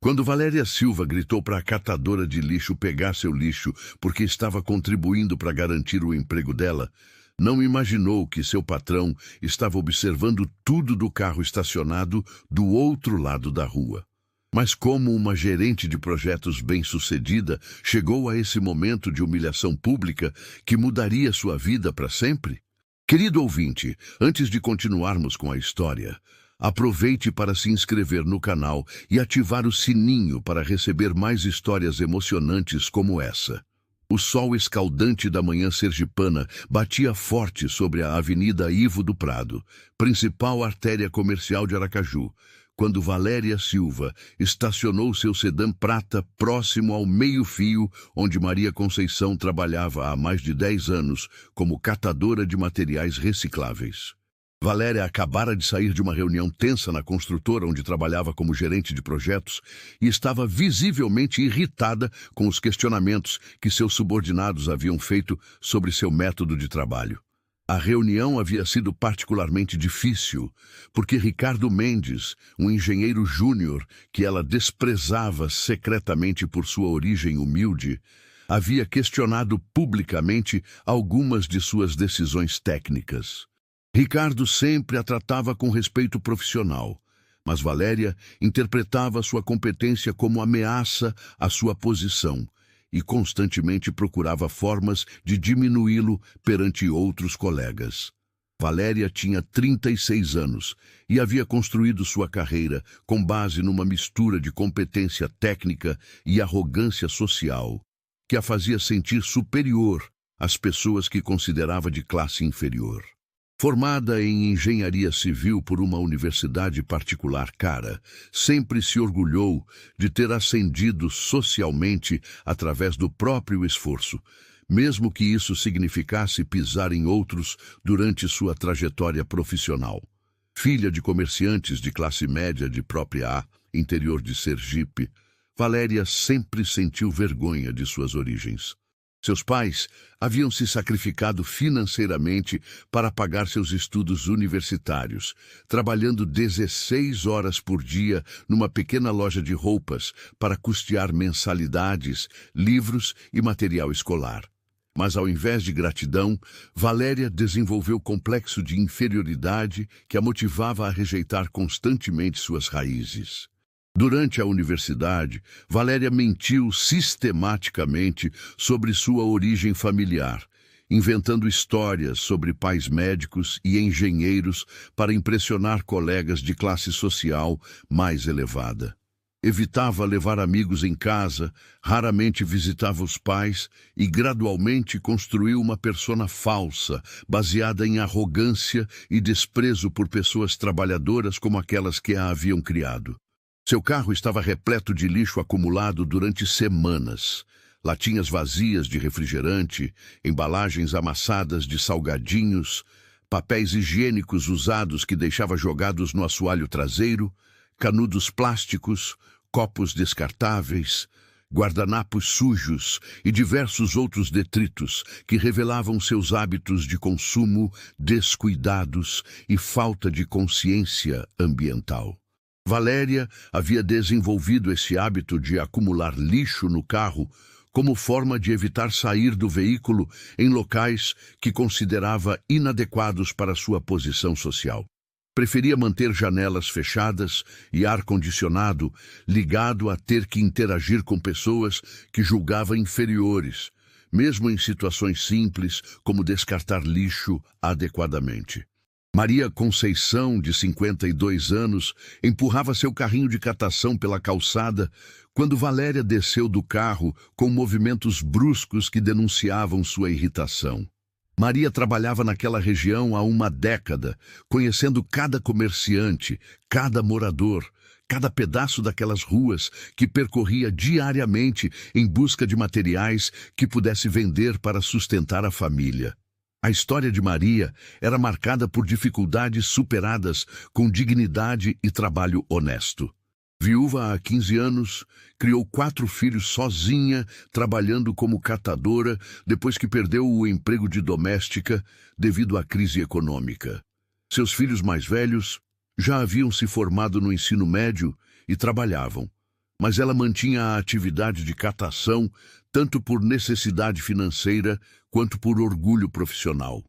Quando Valéria Silva gritou para a catadora de lixo pegar seu lixo porque estava contribuindo para garantir o emprego dela, não imaginou que seu patrão estava observando tudo do carro estacionado do outro lado da rua. Mas como uma gerente de projetos bem-sucedida chegou a esse momento de humilhação pública que mudaria sua vida para sempre? Querido ouvinte, antes de continuarmos com a história, aproveite para se inscrever no canal e ativar o sininho para receber mais histórias emocionantes como essa. O sol escaldante da manhã sergipana batia forte sobre a Avenida Ivo do Prado, principal artéria comercial de Aracaju, quando Valéria Silva estacionou seu sedã prata próximo ao meio-fio onde Maria Conceição trabalhava há mais de 10 anos como catadora de materiais recicláveis. Valéria acabara de sair de uma reunião tensa na construtora onde trabalhava como gerente de projetos e estava visivelmente irritada com os questionamentos que seus subordinados haviam feito sobre seu método de trabalho. A reunião havia sido particularmente difícil, porque Ricardo Mendes, um engenheiro júnior que ela desprezava secretamente por sua origem humilde, havia questionado publicamente algumas de suas decisões técnicas. Ricardo sempre a tratava com respeito profissional, mas Valéria interpretava sua competência como ameaça à sua posição e constantemente procurava formas de diminuí-lo perante outros colegas. Valéria tinha 36 anos e havia construído sua carreira com base numa mistura de competência técnica e arrogância social, que a fazia sentir superior às pessoas que considerava de classe inferior. Formada em engenharia civil por uma universidade particular cara, sempre se orgulhou de ter ascendido socialmente através do próprio esforço, mesmo que isso significasse pisar em outros durante sua trajetória profissional. Filha de comerciantes de classe média de própria A, interior de Sergipe, Valéria sempre sentiu vergonha de suas origens. Seus pais haviam se sacrificado financeiramente para pagar seus estudos universitários, trabalhando 16 horas por dia numa pequena loja de roupas para custear mensalidades, livros e material escolar. Mas ao invés de gratidão, Valéria desenvolveu complexo de inferioridade que a motivava a rejeitar constantemente suas raízes. Durante a universidade, Valéria mentiu sistematicamente sobre sua origem familiar, inventando histórias sobre pais médicos e engenheiros para impressionar colegas de classe social mais elevada. Evitava levar amigos em casa, raramente visitava os pais e gradualmente construiu uma persona falsa, baseada em arrogância e desprezo por pessoas trabalhadoras como aquelas que a haviam criado. Seu carro estava repleto de lixo acumulado durante semanas. Latinhas vazias de refrigerante, embalagens amassadas de salgadinhos, papéis higiênicos usados que deixava jogados no assoalho traseiro, canudos plásticos, copos descartáveis, guardanapos sujos e diversos outros detritos que revelavam seus hábitos de consumo descuidados e falta de consciência ambiental. Valéria havia desenvolvido esse hábito de acumular lixo no carro como forma de evitar sair do veículo em locais que considerava inadequados para sua posição social. Preferia manter janelas fechadas e ar-condicionado ligado a ter que interagir com pessoas que julgava inferiores, mesmo em situações simples como descartar lixo adequadamente. Maria Conceição, de 52 anos, empurrava seu carrinho de catação pela calçada quando Valéria desceu do carro com movimentos bruscos que denunciavam sua irritação. Maria trabalhava naquela região há uma década, conhecendo cada comerciante, cada morador, cada pedaço daquelas ruas que percorria diariamente em busca de materiais que pudesse vender para sustentar a família. A história de Maria era marcada por dificuldades superadas com dignidade e trabalho honesto. Viúva há 15 anos, criou 4 filhos sozinha, trabalhando como catadora depois que perdeu o emprego de doméstica devido à crise econômica. Seus filhos mais velhos já haviam se formado no ensino médio e trabalhavam, mas ela mantinha a atividade de catação tanto por necessidade financeira quanto por orgulho profissional.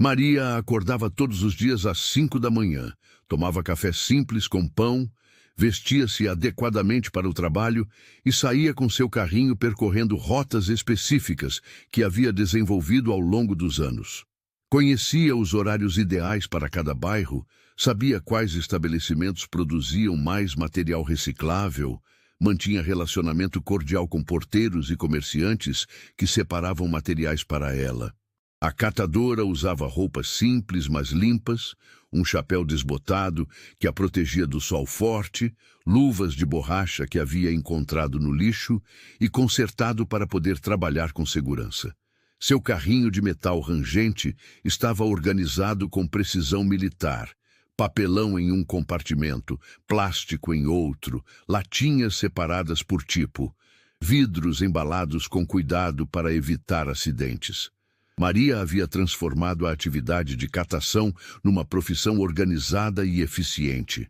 Maria acordava todos os dias às 5 da manhã, tomava café simples com pão, vestia-se adequadamente para o trabalho e saía com seu carrinho percorrendo rotas específicas que havia desenvolvido ao longo dos anos. Conhecia os horários ideais para cada bairro, sabia quais estabelecimentos produziam mais material reciclável, mantinha relacionamento cordial com porteiros e comerciantes que separavam materiais para ela. A catadora usava roupas simples, mas limpas, um chapéu desbotado que a protegia do sol forte, luvas de borracha que havia encontrado no lixo e consertado para poder trabalhar com segurança. Seu carrinho de metal rangente estava organizado com precisão militar. Papelão em um compartimento, plástico em outro, latinhas separadas por tipo, vidros embalados com cuidado para evitar acidentes. Maria havia transformado a atividade de catação numa profissão organizada e eficiente.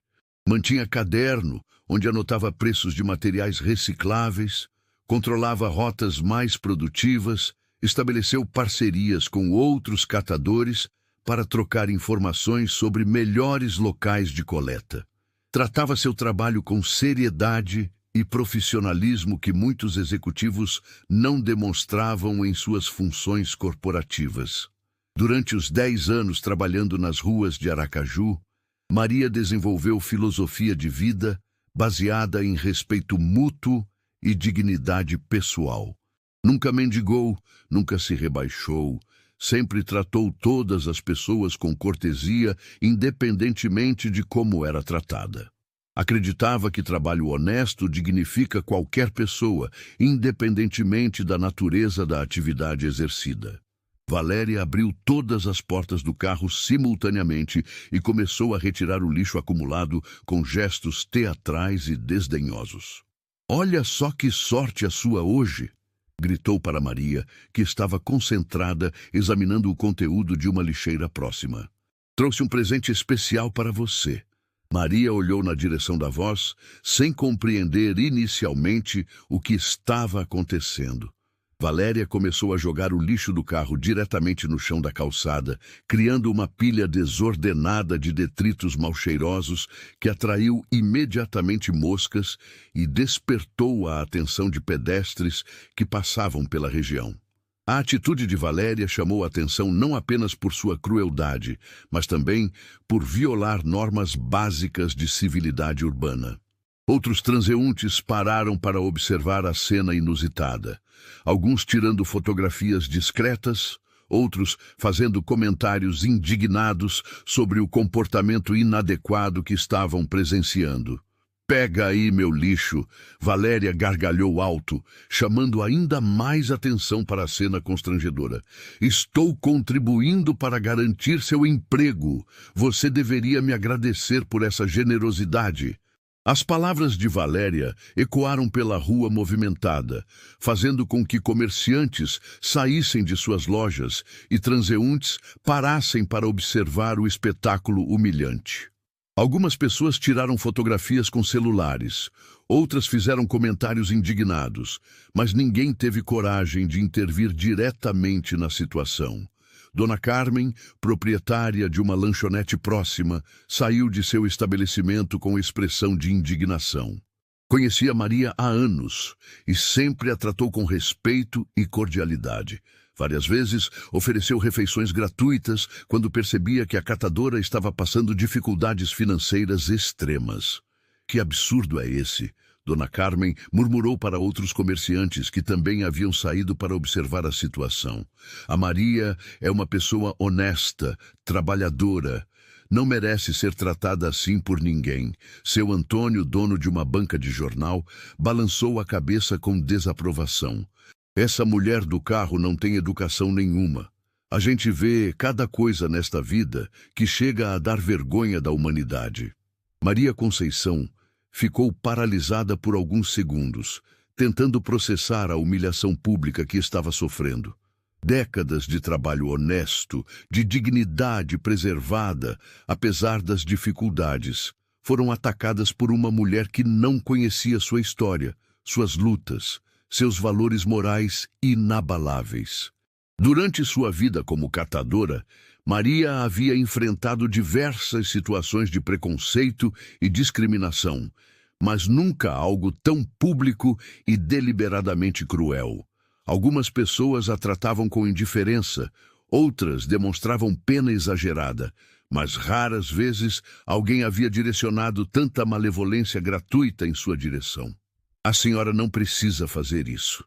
Mantinha caderno, onde anotava preços de materiais recicláveis, controlava rotas mais produtivas, estabeleceu parcerias com outros catadores para trocar informações sobre melhores locais de coleta. Tratava seu trabalho com seriedade e profissionalismo que muitos executivos não demonstravam em suas funções corporativas. Durante os 10 anos trabalhando nas ruas de Aracaju, Maria desenvolveu filosofia de vida baseada em respeito mútuo e dignidade pessoal. Nunca mendigou, nunca se rebaixou, sempre tratou todas as pessoas com cortesia, independentemente de como era tratada. Acreditava que trabalho honesto dignifica qualquer pessoa, independentemente da natureza da atividade exercida. Valéria abriu todas as portas do carro simultaneamente e começou a retirar o lixo acumulado com gestos teatrais e desdenhosos. "Olha só que sorte a sua hoje!" gritou para Maria, que estava concentrada examinando o conteúdo de uma lixeira próxima. "Trouxe um presente especial para você." Maria olhou na direção da voz, sem compreender inicialmente o que estava acontecendo. Valéria começou a jogar o lixo do carro diretamente no chão da calçada, criando uma pilha desordenada de detritos mal-cheirosos que atraiu imediatamente moscas e despertou a atenção de pedestres que passavam pela região. A atitude de Valéria chamou a atenção não apenas por sua crueldade, mas também por violar normas básicas de civilidade urbana. Outros transeuntes pararam para observar a cena inusitada, alguns tirando fotografias discretas, outros fazendo comentários indignados sobre o comportamento inadequado que estavam presenciando. "Pega aí meu lixo!" Valéria gargalhou alto, chamando ainda mais atenção para a cena constrangedora. "Estou contribuindo para garantir seu emprego. Você deveria me agradecer por essa generosidade." As palavras de Valéria ecoaram pela rua movimentada, fazendo com que comerciantes saíssem de suas lojas e transeuntes parassem para observar o espetáculo humilhante. Algumas pessoas tiraram fotografias com celulares, outras fizeram comentários indignados, mas ninguém teve coragem de intervir diretamente na situação. Dona Carmen, proprietária de uma lanchonete próxima, saiu de seu estabelecimento com expressão de indignação. Conhecia Maria há anos e sempre a tratou com respeito e cordialidade. Várias vezes ofereceu refeições gratuitas quando percebia que a catadora estava passando dificuldades financeiras extremas. "Que absurdo é esse?" Dona Carmen murmurou para outros comerciantes que também haviam saído para observar a situação. "A Maria é uma pessoa honesta, trabalhadora. Não merece ser tratada assim por ninguém." Seu Antônio, dono de uma banca de jornal, balançou a cabeça com desaprovação. "Essa mulher do carro não tem educação nenhuma. A gente vê cada coisa nesta vida que chega a dar vergonha da humanidade." Maria Conceição ficou paralisada por alguns segundos, tentando processar a humilhação pública que estava sofrendo. Décadas de trabalho honesto, de dignidade preservada, apesar das dificuldades, foram atacadas por uma mulher que não conhecia sua história, suas lutas, seus valores morais inabaláveis. Durante sua vida como catadora, Maria havia enfrentado diversas situações de preconceito e discriminação, mas nunca algo tão público e deliberadamente cruel. Algumas pessoas a tratavam com indiferença, outras demonstravam pena exagerada, mas raras vezes alguém havia direcionado tanta malevolência gratuita em sua direção. A senhora não precisa fazer isso,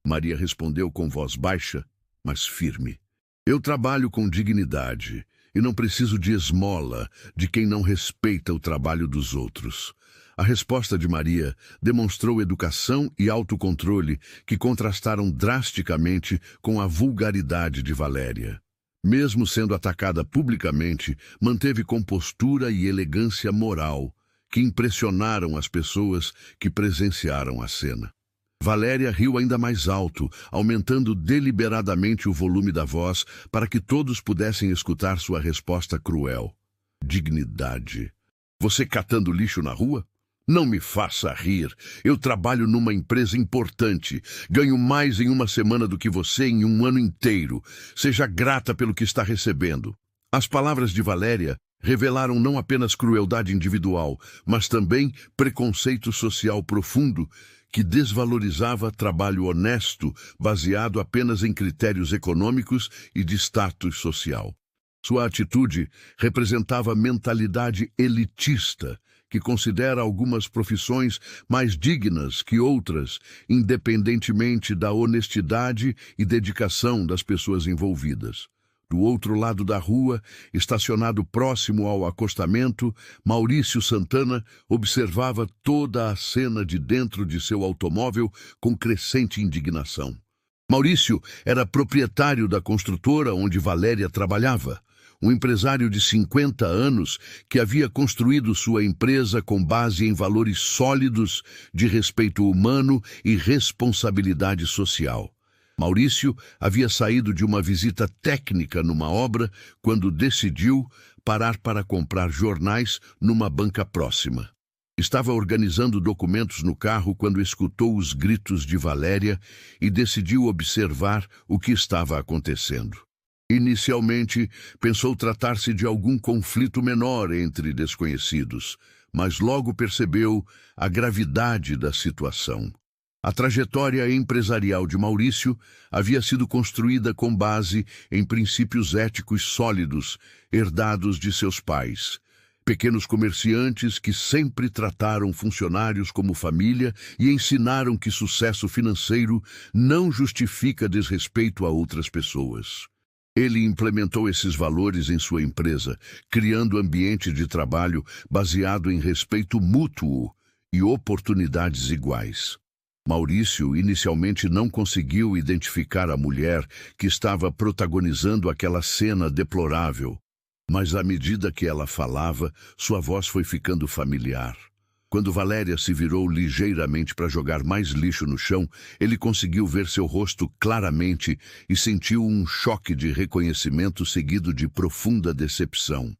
Maria respondeu com voz baixa, mas firme. Eu trabalho com dignidade e não preciso de esmola de quem não respeita o trabalho dos outros. A resposta de Maria demonstrou educação e autocontrole que contrastaram drasticamente com a vulgaridade de Valéria. Mesmo sendo atacada publicamente, manteve compostura e elegância moral que impressionaram as pessoas que presenciaram a cena. Valéria riu ainda mais alto, aumentando deliberadamente o volume da voz para que todos pudessem escutar sua resposta cruel. Dignidade. Você catando lixo na rua? Não me faça rir. Eu trabalho numa empresa importante. Ganho mais em uma semana do que você em um ano inteiro. Seja grata pelo que está recebendo. As palavras de Valéria revelaram não apenas crueldade individual, mas também preconceito social profundo que desvalorizava trabalho honesto, baseado apenas em critérios econômicos e de status social. Sua atitude representava mentalidade elitista, que considera algumas profissões mais dignas que outras, independentemente da honestidade e dedicação das pessoas envolvidas. Do outro lado da rua, estacionado próximo ao acostamento, Maurício Santana observava toda a cena de dentro de seu automóvel com crescente indignação. Maurício era proprietário da construtora onde Valéria trabalhava, um empresário de 50 anos que havia construído sua empresa com base em valores sólidos de respeito humano e responsabilidade social. Maurício havia saído de uma visita técnica numa obra quando decidiu parar para comprar jornais numa banca próxima. Estava organizando documentos no carro quando escutou os gritos de Valéria e decidiu observar o que estava acontecendo. Inicialmente, pensou tratar-se de algum conflito menor entre desconhecidos, mas logo percebeu a gravidade da situação. A trajetória empresarial de Maurício havia sido construída com base em princípios éticos sólidos, herdados de seus pais. Pequenos comerciantes que sempre trataram funcionários como família e ensinaram que sucesso financeiro não justifica desrespeito a outras pessoas. Ele implementou esses valores em sua empresa, criando ambiente de trabalho baseado em respeito mútuo e oportunidades iguais. Maurício inicialmente não conseguiu identificar a mulher que estava protagonizando aquela cena deplorável, mas à medida que ela falava, sua voz foi ficando familiar. Quando Valéria se virou ligeiramente para jogar mais lixo no chão, ele conseguiu ver seu rosto claramente e sentiu um choque de reconhecimento seguido de profunda decepção.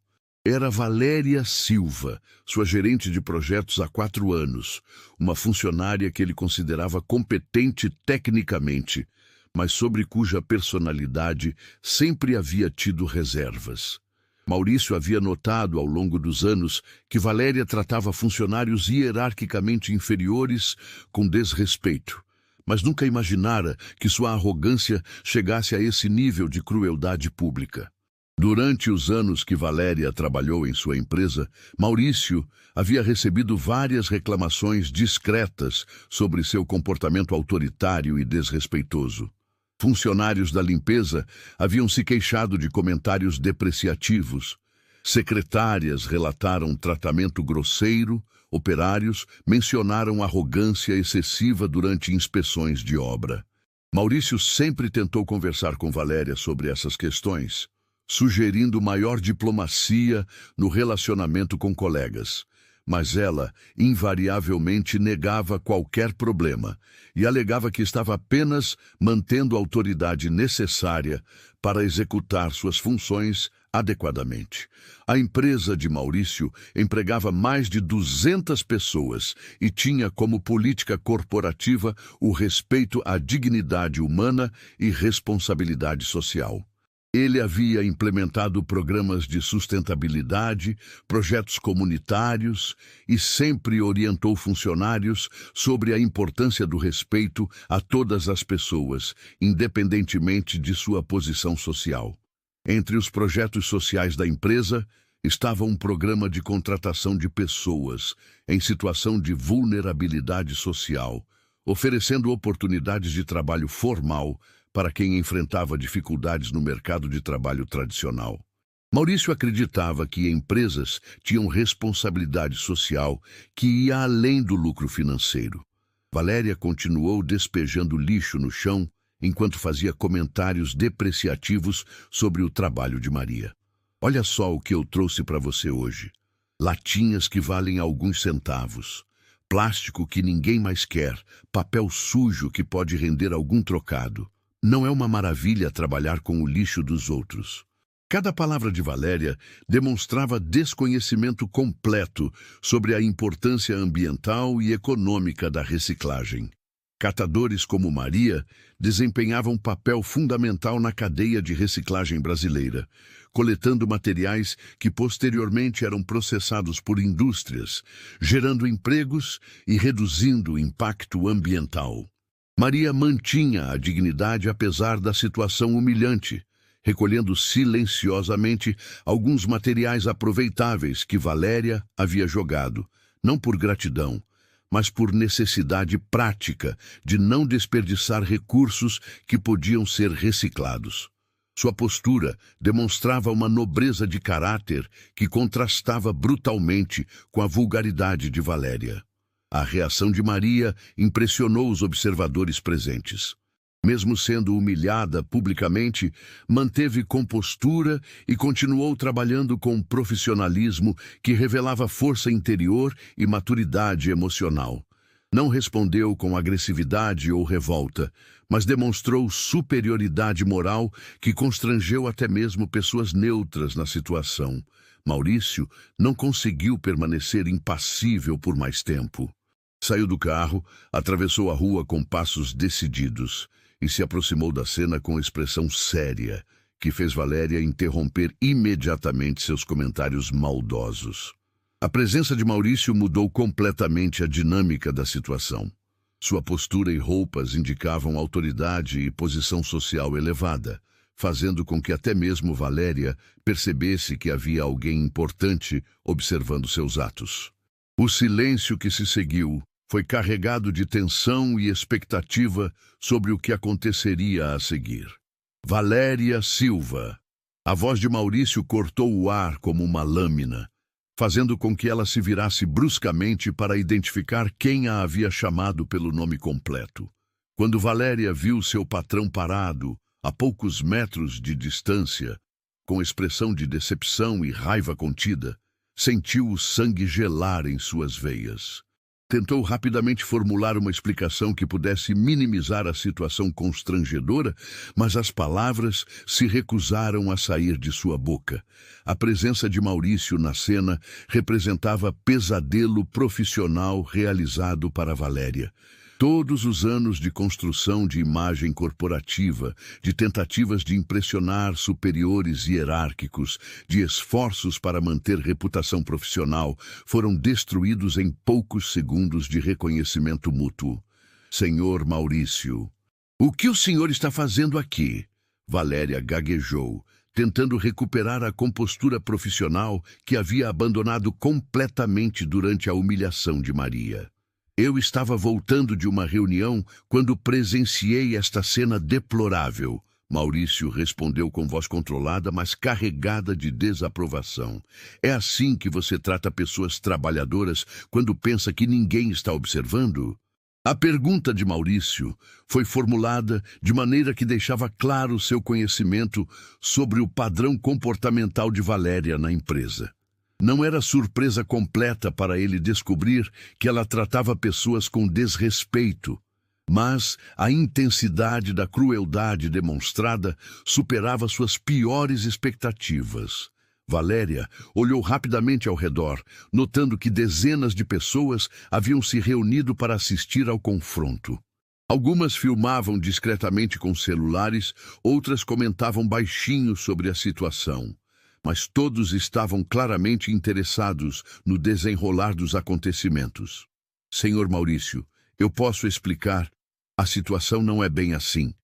Era Valéria Silva, sua gerente de projetos há 4 anos, uma funcionária que ele considerava competente tecnicamente, mas sobre cuja personalidade sempre havia tido reservas. Maurício havia notado ao longo dos anos que Valéria tratava funcionários hierarquicamente inferiores com desrespeito, mas nunca imaginara que sua arrogância chegasse a esse nível de crueldade pública. Durante os anos que Valéria trabalhou em sua empresa, Maurício havia recebido várias reclamações discretas sobre seu comportamento autoritário e desrespeitoso. Funcionários da limpeza haviam se queixado de comentários depreciativos. Secretárias relataram tratamento grosseiro, operários mencionaram arrogância excessiva durante inspeções de obra. Maurício sempre tentou conversar com Valéria sobre essas questões, sugerindo maior diplomacia no relacionamento com colegas. Mas ela invariavelmente negava qualquer problema e alegava que estava apenas mantendo a autoridade necessária para executar suas funções adequadamente. A empresa de Maurício empregava mais de 200 pessoas e tinha como política corporativa o respeito à dignidade humana e responsabilidade social. Ele havia implementado programas de sustentabilidade, projetos comunitários e sempre orientou funcionários sobre a importância do respeito a todas as pessoas, independentemente de sua posição social. Entre os projetos sociais da empresa estava um programa de contratação de pessoas em situação de vulnerabilidade social, oferecendo oportunidades de trabalho formal para quem enfrentava dificuldades no mercado de trabalho tradicional. Maurício acreditava que empresas tinham responsabilidade social que ia além do lucro financeiro. Valéria continuou despejando lixo no chão enquanto fazia comentários depreciativos sobre o trabalho de Maria. Olha só o que eu trouxe para você hoje. Latinhas que valem alguns centavos. Plástico que ninguém mais quer. Papel sujo que pode render algum trocado. Não é uma maravilha trabalhar com o lixo dos outros? Cada palavra de Valéria demonstrava desconhecimento completo sobre a importância ambiental e econômica da reciclagem. Catadores como Maria desempenhavam papel fundamental na cadeia de reciclagem brasileira, coletando materiais que posteriormente eram processados por indústrias, gerando empregos e reduzindo o impacto ambiental. Maria mantinha a dignidade apesar da situação humilhante, recolhendo silenciosamente alguns materiais aproveitáveis que Valéria havia jogado, não por gratidão, mas por necessidade prática de não desperdiçar recursos que podiam ser reciclados. Sua postura demonstrava uma nobreza de caráter que contrastava brutalmente com a vulgaridade de Valéria. A reação de Maria impressionou os observadores presentes. Mesmo sendo humilhada publicamente, manteve compostura e continuou trabalhando com profissionalismo que revelava força interior e maturidade emocional. Não respondeu com agressividade ou revolta, mas demonstrou superioridade moral que constrangeu até mesmo pessoas neutras na situação. Maurício não conseguiu permanecer impassível por mais tempo. Saiu do carro, atravessou a rua com passos decididos e se aproximou da cena com expressão séria, que fez Valéria interromper imediatamente seus comentários maldosos. A presença de Maurício mudou completamente a dinâmica da situação. Sua postura e roupas indicavam autoridade e posição social elevada, fazendo com que até mesmo Valéria percebesse que havia alguém importante observando seus atos. O silêncio que se seguiu foi carregado de tensão e expectativa sobre o que aconteceria a seguir. Valéria Silva. A voz de Maurício cortou o ar como uma lâmina, fazendo com que ela se virasse bruscamente para identificar quem a havia chamado pelo nome completo. Quando Valéria viu seu patrão parado, a poucos metros de distância, com expressão de decepção e raiva contida, sentiu o sangue gelar em suas veias. Tentou rapidamente formular uma explicação que pudesse minimizar a situação constrangedora, mas as palavras se recusaram a sair de sua boca. A presença de Maurício na cena representava pesadelo profissional realizado para Valéria. Todos os anos de construção de imagem corporativa, de tentativas de impressionar superiores hierárquicos, de esforços para manter reputação profissional, foram destruídos em poucos segundos de reconhecimento mútuo. Senhor Maurício, o que o senhor está fazendo aqui? Valéria gaguejou, tentando recuperar a compostura profissional que havia abandonado completamente durante a humilhação de Maria. Eu estava voltando de uma reunião quando presenciei esta cena deplorável. Maurício respondeu com voz controlada, mas carregada de desaprovação. É assim que você trata pessoas trabalhadoras quando pensa que ninguém está observando? A pergunta de Maurício foi formulada de maneira que deixava claro seu conhecimento sobre o padrão comportamental de Valéria na empresa. Não era surpresa completa para ele descobrir que ela tratava pessoas com desrespeito. Mas a intensidade da crueldade demonstrada superava suas piores expectativas. Valéria olhou rapidamente ao redor, notando que dezenas de pessoas haviam se reunido para assistir ao confronto. Algumas filmavam discretamente com celulares, outras comentavam baixinho sobre a situação. Mas todos estavam claramente interessados no desenrolar dos acontecimentos. Senhor Maurício, eu posso explicar. A situação não é bem assim.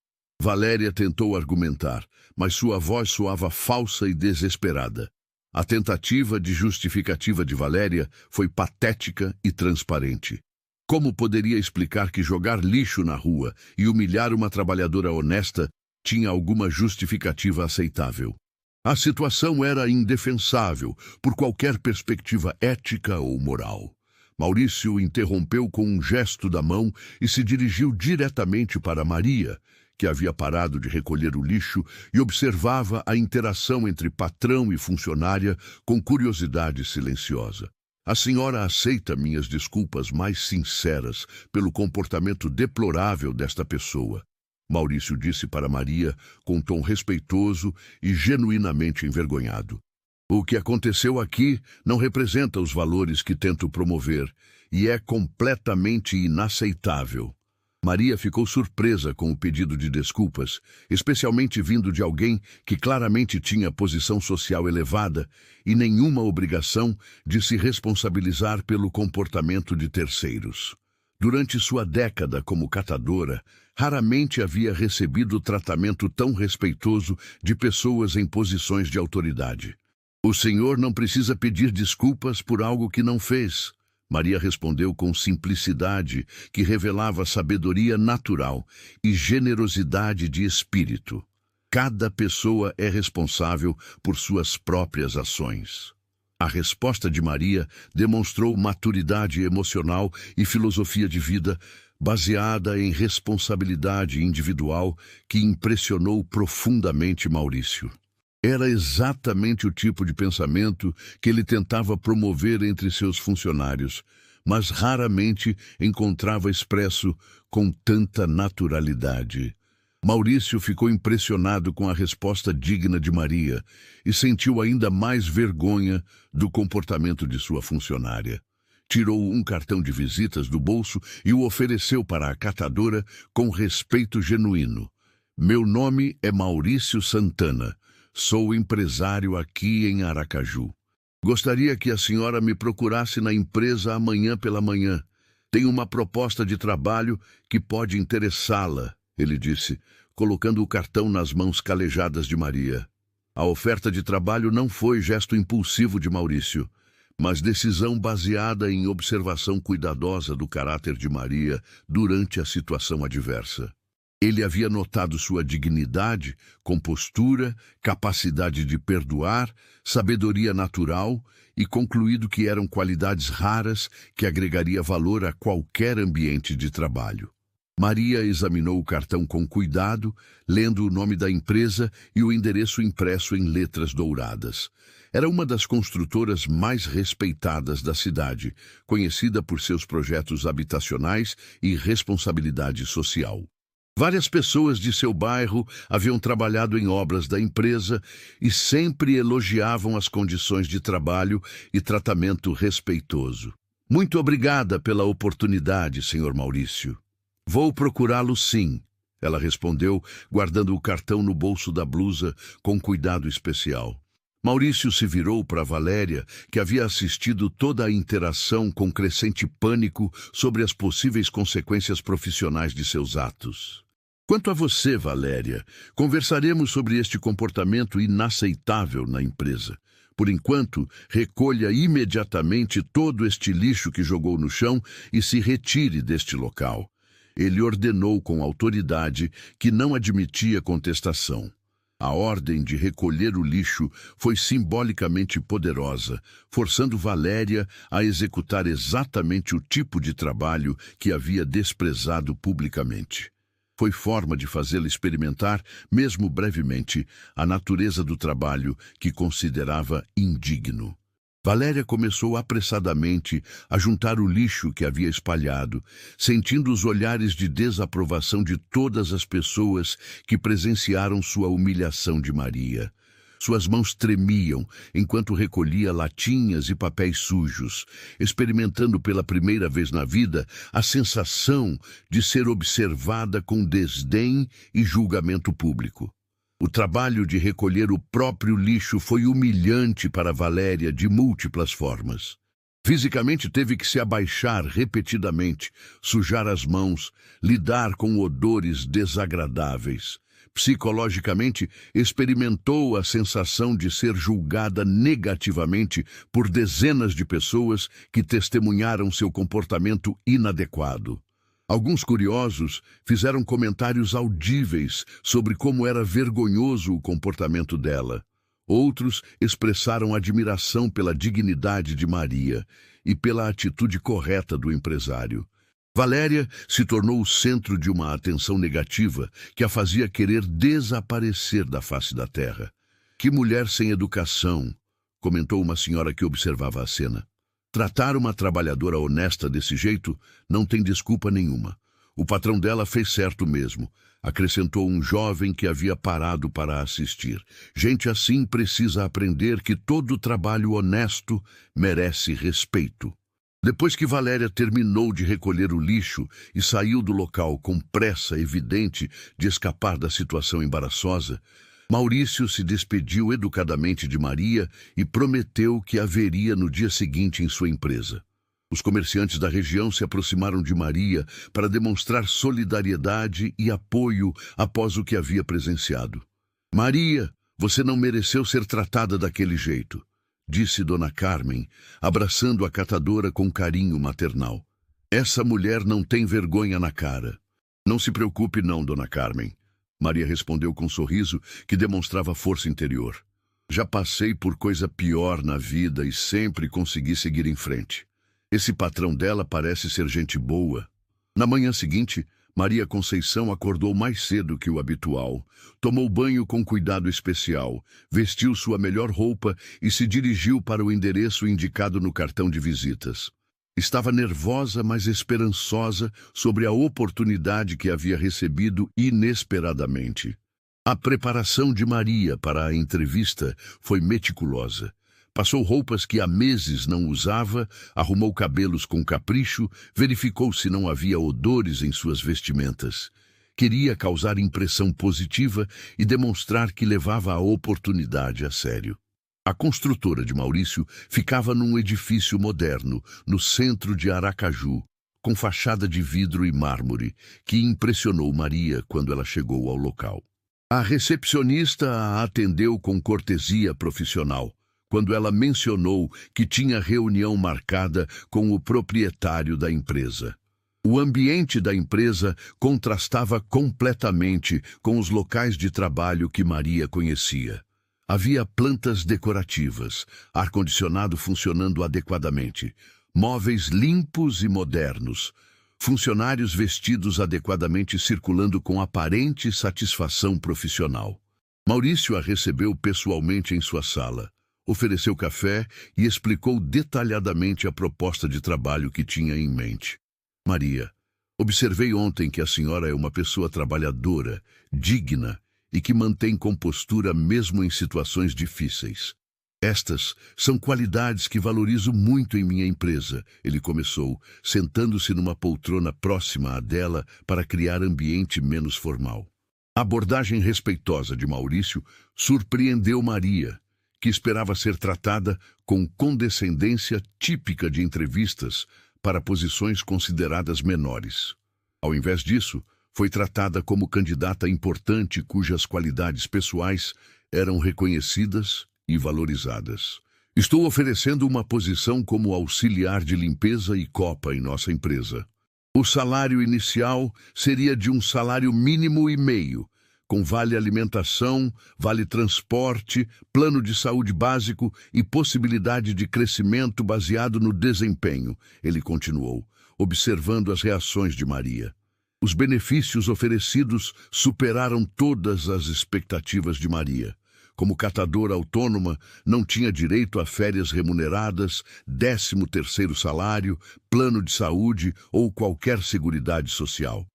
Valéria tentou argumentar, mas sua voz soava falsa e desesperada. A tentativa de justificativa de Valéria foi patética e transparente. Como poderia explicar que jogar lixo na rua e humilhar uma trabalhadora honesta tinha alguma justificativa aceitável? A situação era indefensável por qualquer perspectiva ética ou moral. Maurício interrompeu com um gesto da mão e se dirigiu diretamente para Maria, que havia parado de recolher o lixo e observava a interação entre patrão e funcionária com curiosidade silenciosa. A senhora aceita minhas desculpas mais sinceras pelo comportamento deplorável desta pessoa, Maurício disse para Maria com tom respeitoso e genuinamente envergonhado. O que aconteceu aqui não representa os valores que tento promover e é completamente inaceitável. Maria ficou surpresa com o pedido de desculpas, especialmente vindo de alguém que claramente tinha posição social elevada e nenhuma obrigação de se responsabilizar pelo comportamento de terceiros. Durante sua década como catadora, raramente havia recebido tratamento tão respeitoso de pessoas em posições de autoridade. O senhor não precisa pedir desculpas por algo que não fez, Maria respondeu com simplicidade que revelava sabedoria natural e generosidade de espírito. Cada pessoa é responsável por suas próprias ações. A resposta de Maria demonstrou maturidade emocional e filosofia de vida baseada em responsabilidade individual que impressionou profundamente Maurício. Era exatamente o tipo de pensamento que ele tentava promover entre seus funcionários, mas raramente encontrava expresso com tanta naturalidade. Maurício ficou impressionado com a resposta digna de Maria e sentiu ainda mais vergonha do comportamento de sua funcionária. Tirou um cartão de visitas do bolso e o ofereceu para a catadora com respeito genuíno. Meu nome é Maurício Santana. Sou empresário aqui em Aracaju. Gostaria que a senhora me procurasse na empresa amanhã pela manhã. Tenho uma proposta de trabalho que pode interessá-la, ele disse, colocando o cartão nas mãos calejadas de Maria. A oferta de trabalho não foi gesto impulsivo de Maurício, mas decisão baseada em observação cuidadosa do caráter de Maria durante a situação adversa. Ele havia notado sua dignidade, compostura, capacidade de perdoar, sabedoria natural e concluído que eram qualidades raras que agregaria valor a qualquer ambiente de trabalho. Maria examinou o cartão com cuidado, lendo o nome da empresa e o endereço impresso em letras douradas. Era uma das construtoras mais respeitadas da cidade, conhecida por seus projetos habitacionais e responsabilidade social. Várias pessoas de seu bairro haviam trabalhado em obras da empresa e sempre elogiavam as condições de trabalho e tratamento respeitoso. Muito obrigada pela oportunidade, Sr. Maurício. Vou procurá-lo sim, ela respondeu, guardando o cartão no bolso da blusa com cuidado especial. Maurício se virou para Valéria, que havia assistido toda a interação com crescente pânico sobre as possíveis consequências profissionais de seus atos. Quanto a você, Valéria, conversaremos sobre este comportamento inaceitável na empresa. Por enquanto, recolha imediatamente todo este lixo que jogou no chão e se retire deste local. Ele ordenou com autoridade que não admitia contestação. A ordem de recolher o lixo foi simbolicamente poderosa, forçando Valéria a executar exatamente o tipo de trabalho que havia desprezado publicamente. Foi forma de fazê-la experimentar, mesmo brevemente, a natureza do trabalho que considerava indigno. Valéria começou apressadamente a juntar o lixo que havia espalhado, sentindo os olhares de desaprovação de todas as pessoas que presenciaram sua humilhação de Maria. Suas mãos tremiam enquanto recolhia latinhas e papéis sujos, experimentando pela primeira vez na vida a sensação de ser observada com desdém e julgamento público. O trabalho de recolher o próprio lixo foi humilhante para Valéria de múltiplas formas. Fisicamente teve que se abaixar repetidamente, sujar as mãos, lidar com odores desagradáveis. Psicologicamente, experimentou a sensação de ser julgada negativamente por dezenas de pessoas que testemunharam seu comportamento inadequado. Alguns curiosos fizeram comentários audíveis sobre como era vergonhoso o comportamento dela. Outros expressaram admiração pela dignidade de Maria e pela atitude correta do empresário. Valéria se tornou o centro de uma atenção negativa que a fazia querer desaparecer da face da terra. "Que mulher sem educação", comentou uma senhora que observava a cena. "Tratar uma trabalhadora honesta desse jeito não tem desculpa nenhuma. O patrão dela fez certo mesmo", acrescentou um jovem que havia parado para assistir. "Gente assim precisa aprender que todo trabalho honesto merece respeito." Depois que Valéria terminou de recolher o lixo e saiu do local com pressa evidente de escapar da situação embaraçosa, Maurício se despediu educadamente de Maria e prometeu que a veria no dia seguinte em sua empresa. Os comerciantes da região se aproximaram de Maria para demonstrar solidariedade e apoio após o que havia presenciado. "Maria, você não mereceu ser tratada daquele jeito", disse Dona Carmen, abraçando a catadora com carinho maternal. "Essa mulher não tem vergonha na cara." "Não se preocupe não, Dona Carmen", Maria respondeu com um sorriso que demonstrava força interior. "Já passei por coisa pior na vida e sempre consegui seguir em frente. Esse patrão dela parece ser gente boa." Na manhã seguinte, Maria Conceição acordou mais cedo que o habitual, tomou banho com cuidado especial, vestiu sua melhor roupa e se dirigiu para o endereço indicado no cartão de visitas. Estava nervosa, mas esperançosa sobre a oportunidade que havia recebido inesperadamente. A preparação de Maria para a entrevista foi meticulosa. Passou roupas que há meses não usava, arrumou cabelos com capricho, verificou se não havia odores em suas vestimentas. Queria causar impressão positiva e demonstrar que levava a oportunidade a sério. A construtora de Maurício ficava num edifício moderno, no centro de Aracaju, com fachada de vidro e mármore, que impressionou Maria quando ela chegou ao local. A recepcionista a atendeu com cortesia profissional, quando ela mencionou que tinha reunião marcada com o proprietário da empresa. O ambiente da empresa contrastava completamente com os locais de trabalho que Maria conhecia. Havia plantas decorativas, ar-condicionado funcionando adequadamente, móveis limpos e modernos, funcionários vestidos adequadamente circulando com aparente satisfação profissional. Maurício a recebeu pessoalmente em sua sala. Ofereceu café e explicou detalhadamente a proposta de trabalho que tinha em mente. "Maria, observei ontem que a senhora é uma pessoa trabalhadora, digna e que mantém compostura mesmo em situações difíceis. Estas são qualidades que valorizo muito em minha empresa", ele começou, sentando-se numa poltrona próxima à dela para criar ambiente menos formal. A abordagem respeitosa de Maurício surpreendeu Maria, que esperava ser tratada com condescendência típica de entrevistas para posições consideradas menores. Ao invés disso, foi tratada como candidata importante cujas qualidades pessoais eram reconhecidas e valorizadas. "Estou oferecendo uma posição como auxiliar de limpeza e copa em nossa empresa. O salário inicial seria de um salário mínimo e meio, com vale alimentação, vale transporte, plano de saúde básico e possibilidade de crescimento baseado no desempenho", ele continuou, observando as reações de Maria. Os benefícios oferecidos superaram todas as expectativas de Maria. Como catadora autônoma, não tinha direito a férias remuneradas, 13º salário, plano de saúde ou qualquer seguridade social.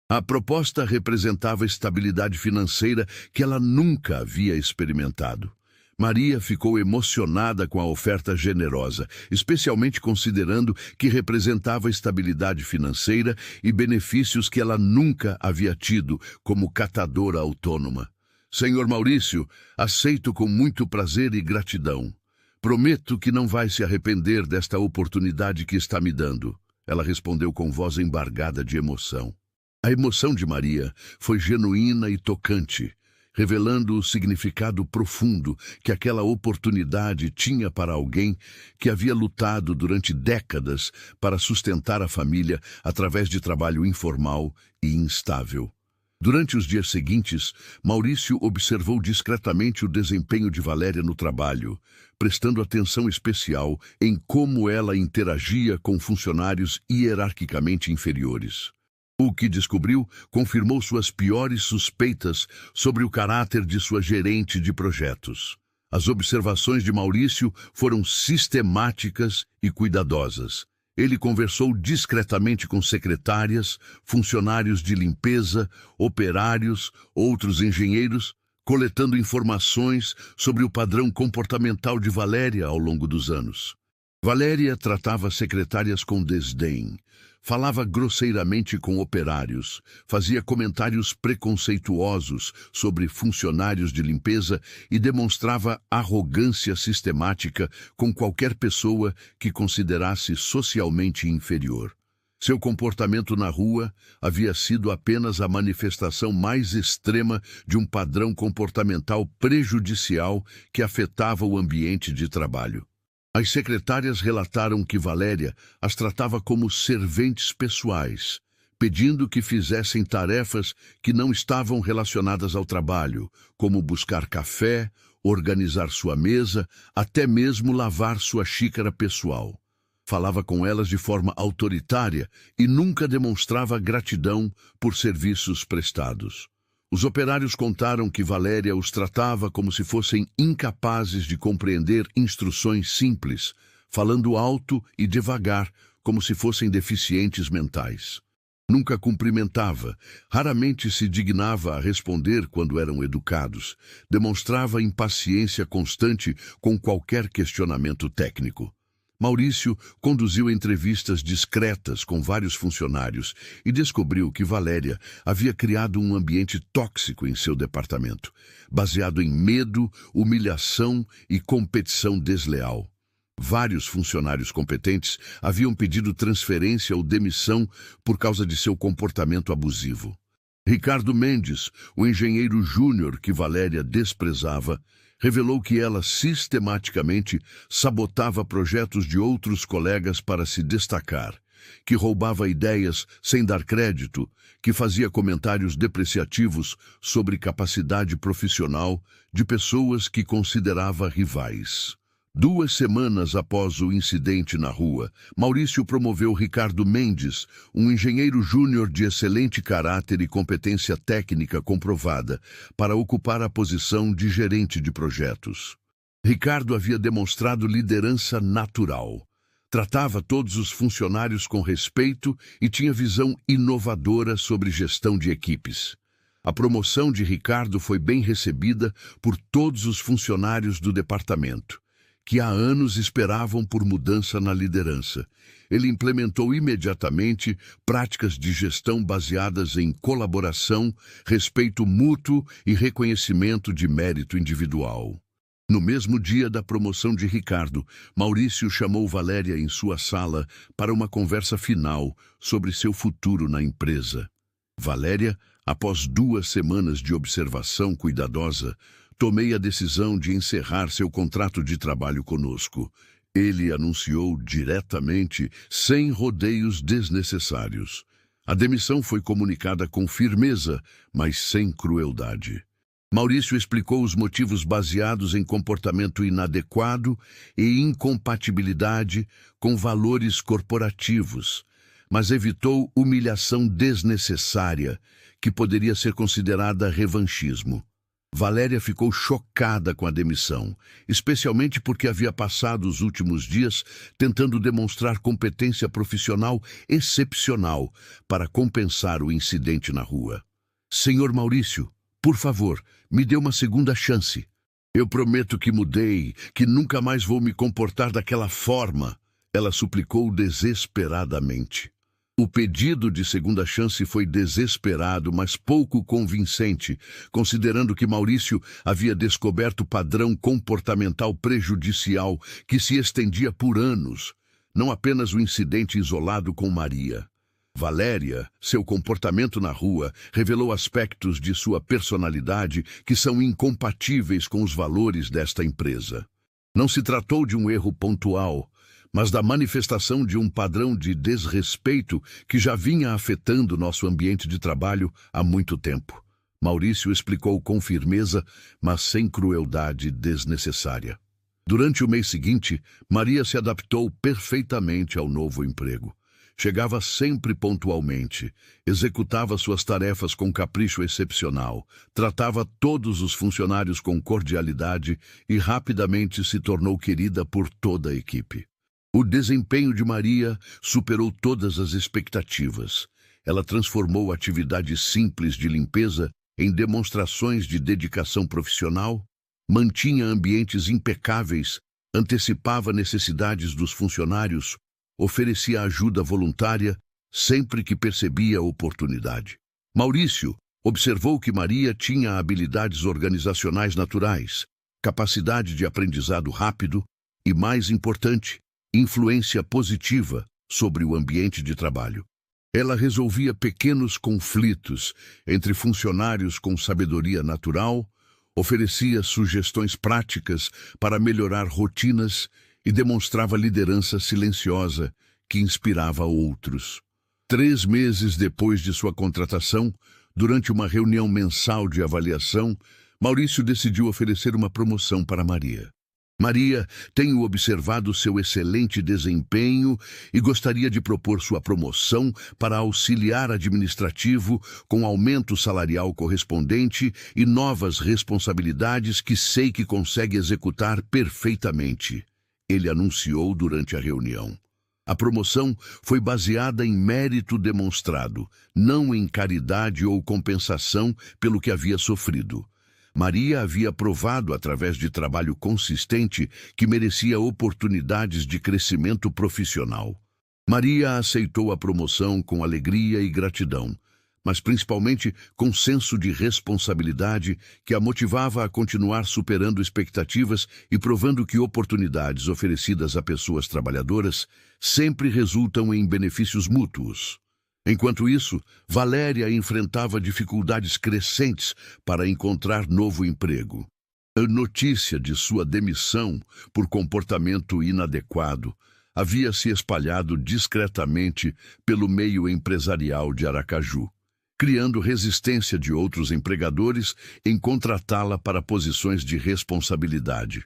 A proposta representava estabilidade financeira que ela nunca havia experimentado. Maria ficou emocionada com a oferta generosa, especialmente considerando que representava estabilidade financeira e benefícios que ela nunca havia tido como catadora autônoma. Senhor Maurício, aceito com muito prazer e gratidão. Prometo que não vai se arrepender desta oportunidade que está me dando. Ela respondeu com voz embargada de emoção. A emoção de Maria foi genuína e tocante, revelando o significado profundo que aquela oportunidade tinha para alguém que havia lutado durante décadas para sustentar a família através de trabalho informal e instável. Durante os dias seguintes, Maurício observou discretamente o desempenho de Valéria no trabalho, prestando atenção especial em como ela interagia com funcionários hierarquicamente inferiores. O que descobriu confirmou suas piores suspeitas sobre o caráter de sua gerente de projetos. As observações de Maurício foram sistemáticas e cuidadosas. Ele conversou discretamente com secretárias, funcionários de limpeza, operários, outros engenheiros, coletando informações sobre o padrão comportamental de Valéria ao longo dos anos. Valéria tratava secretárias com desdém, falava grosseiramente com operários, fazia comentários preconceituosos sobre funcionários de limpeza e demonstrava arrogância sistemática com qualquer pessoa que considerasse socialmente inferior. Seu comportamento na rua havia sido apenas a manifestação mais extrema de um padrão comportamental prejudicial que afetava o ambiente de trabalho. As secretárias relataram que Valéria as tratava como serventes pessoais, pedindo que fizessem tarefas que não estavam relacionadas ao trabalho, como buscar café, organizar sua mesa, até mesmo lavar sua xícara pessoal. Falava com elas de forma autoritária e nunca demonstrava gratidão por serviços prestados. Os operários contaram que Valéria os tratava como se fossem incapazes de compreender instruções simples, falando alto e devagar, como se fossem deficientes mentais. Nunca cumprimentava, raramente se dignava a responder quando eram educados, demonstrava impaciência constante com qualquer questionamento técnico. Maurício conduziu entrevistas discretas com vários funcionários e descobriu que Valéria havia criado um ambiente tóxico em seu departamento, baseado em medo, humilhação e competição desleal. Vários funcionários competentes haviam pedido transferência ou demissão por causa de seu comportamento abusivo. Ricardo Mendes, o engenheiro júnior que Valéria desprezava, revelou que ela sistematicamente sabotava projetos de outros colegas para se destacar, que roubava ideias sem dar crédito, que fazia comentários depreciativos sobre capacidade profissional de pessoas que considerava rivais. 2 semanas após o incidente na rua, Maurício promoveu Ricardo Mendes, um engenheiro júnior de excelente caráter e competência técnica comprovada, para ocupar a posição de gerente de projetos. Ricardo havia demonstrado liderança natural. Tratava todos os funcionários com respeito e tinha visão inovadora sobre gestão de equipes. A promoção de Ricardo foi bem recebida por todos os funcionários do departamento, que há anos esperavam por mudança na liderança. Ele implementou imediatamente práticas de gestão baseadas em colaboração, respeito mútuo e reconhecimento de mérito individual. No mesmo dia da promoção de Ricardo, Maurício chamou Valéria em sua sala para uma conversa final sobre seu futuro na empresa. Valéria, após 2 semanas de observação cuidadosa, tomei a decisão de encerrar seu contrato de trabalho conosco. Ele anunciou diretamente, sem rodeios desnecessários. A demissão foi comunicada com firmeza, mas sem crueldade. Maurício explicou os motivos baseados em comportamento inadequado e incompatibilidade com valores corporativos, mas evitou humilhação desnecessária, que poderia ser considerada revanchismo. Valéria ficou chocada com a demissão, especialmente porque havia passado os últimos dias tentando demonstrar competência profissional excepcional para compensar o incidente na rua. Senhor Maurício, por favor, me dê uma segunda chance. Eu prometo que mudei, que nunca mais vou me comportar daquela forma, ela suplicou desesperadamente. O pedido de segunda chance foi desesperado, mas pouco convincente, considerando que Maurício havia descoberto padrão comportamental prejudicial que se estendia por anos, não apenas o incidente isolado com Maria. Valéria, seu comportamento na rua, revelou aspectos de sua personalidade que são incompatíveis com os valores desta empresa. Não se tratou de um erro pontual, mas da manifestação de um padrão de desrespeito que já vinha afetando nosso ambiente de trabalho há muito tempo. Maurício explicou com firmeza, mas sem crueldade desnecessária. Durante o mês seguinte, Maria se adaptou perfeitamente ao novo emprego. Chegava sempre pontualmente, executava suas tarefas com capricho excepcional, tratava todos os funcionários com cordialidade e rapidamente se tornou querida por toda a equipe. O desempenho de Maria superou todas as expectativas. Ela transformou atividades simples de limpeza em demonstrações de dedicação profissional, mantinha ambientes impecáveis, antecipava necessidades dos funcionários, oferecia ajuda voluntária sempre que percebia a oportunidade. Maurício observou que Maria tinha habilidades organizacionais naturais, capacidade de aprendizado rápido e, mais importante, influência positiva sobre o ambiente de trabalho. Ela resolvia pequenos conflitos entre funcionários com sabedoria natural, oferecia sugestões práticas para melhorar rotinas e demonstrava liderança silenciosa que inspirava outros. 3 meses depois de sua contratação, durante uma reunião mensal de avaliação, Maurício decidiu oferecer uma promoção para Maria. Maria, tenho observado seu excelente desempenho e gostaria de propor sua promoção para auxiliar administrativo com aumento salarial correspondente e novas responsabilidades que sei que consegue executar perfeitamente, ele anunciou durante a reunião. A promoção foi baseada em mérito demonstrado, não em caridade ou compensação pelo que havia sofrido. Maria havia provado, através de trabalho consistente, que merecia oportunidades de crescimento profissional. Maria aceitou a promoção com alegria e gratidão, mas principalmente com senso de responsabilidade que a motivava a continuar superando expectativas e provando que oportunidades oferecidas a pessoas trabalhadoras sempre resultam em benefícios mútuos. Enquanto isso, Valéria enfrentava dificuldades crescentes para encontrar novo emprego. A notícia de sua demissão por comportamento inadequado havia se espalhado discretamente pelo meio empresarial de Aracaju, criando resistência de outros empregadores em contratá-la para posições de responsabilidade.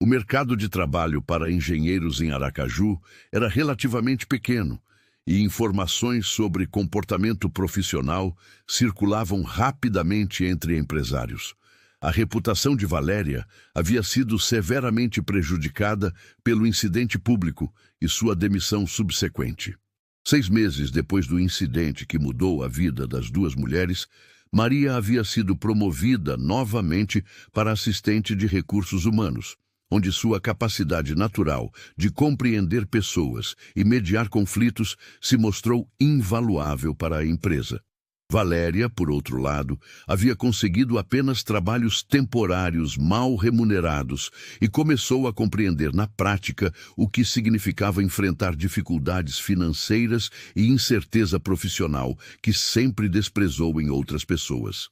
O mercado de trabalho para engenheiros em Aracaju era relativamente pequeno, e informações sobre comportamento profissional circulavam rapidamente entre empresários. A reputação de Valéria havia sido severamente prejudicada pelo incidente público e sua demissão subsequente. 6 meses depois do incidente que mudou a vida das 2 mulheres, Maria havia sido promovida novamente para assistente de recursos humanos, onde sua capacidade natural de compreender pessoas e mediar conflitos se mostrou invaluável para a empresa. Valéria, por outro lado, havia conseguido apenas trabalhos temporários mal remunerados e começou a compreender na prática o que significava enfrentar dificuldades financeiras e incerteza profissional que sempre desprezou em outras pessoas.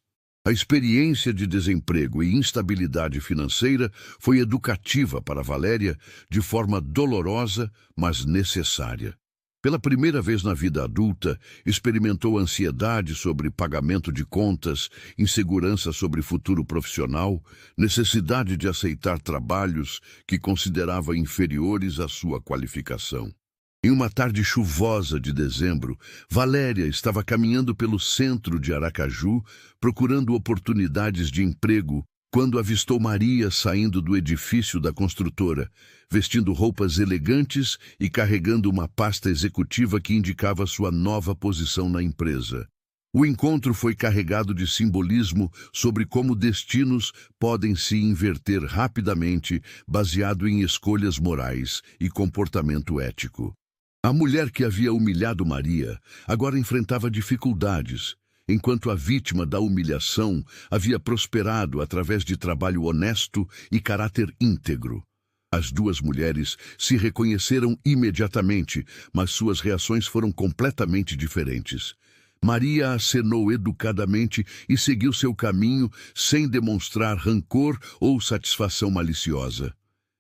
A experiência de desemprego e instabilidade financeira foi educativa para Valéria de forma dolorosa, mas necessária. Pela primeira vez na vida adulta, experimentou ansiedade sobre pagamento de contas, insegurança sobre futuro profissional, necessidade de aceitar trabalhos que considerava inferiores à sua qualificação. Em uma tarde chuvosa de dezembro, Valéria estava caminhando pelo centro de Aracaju, procurando oportunidades de emprego quando avistou Maria saindo do edifício da construtora, vestindo roupas elegantes e carregando uma pasta executiva que indicava sua nova posição na empresa. O encontro foi carregado de simbolismo sobre como destinos podem se inverter rapidamente, baseado em escolhas morais e comportamento ético. A mulher que havia humilhado Maria agora enfrentava dificuldades, enquanto a vítima da humilhação havia prosperado através de trabalho honesto e caráter íntegro. As duas mulheres se reconheceram imediatamente, mas suas reações foram completamente diferentes. Maria acenou educadamente e seguiu seu caminho sem demonstrar rancor ou satisfação maliciosa.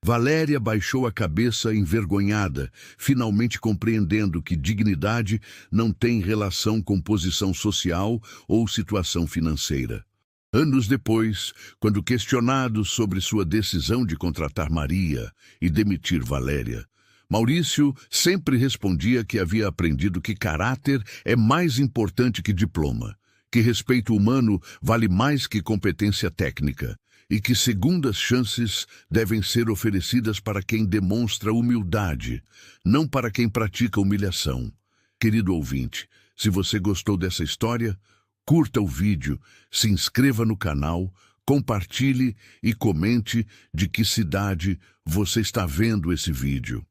Valéria baixou a cabeça envergonhada, finalmente compreendendo que dignidade não tem relação com posição social ou situação financeira. Anos depois, quando questionado sobre sua decisão de contratar Maria e demitir Valéria, Maurício sempre respondia que havia aprendido que caráter é mais importante que diploma, que respeito humano vale mais que competência técnica e que segundas chances devem ser oferecidas para quem demonstra humildade, não para quem pratica humilhação. Querido ouvinte, se você gostou dessa história, curta o vídeo, se inscreva no canal, compartilhe e comente de que cidade você está vendo esse vídeo.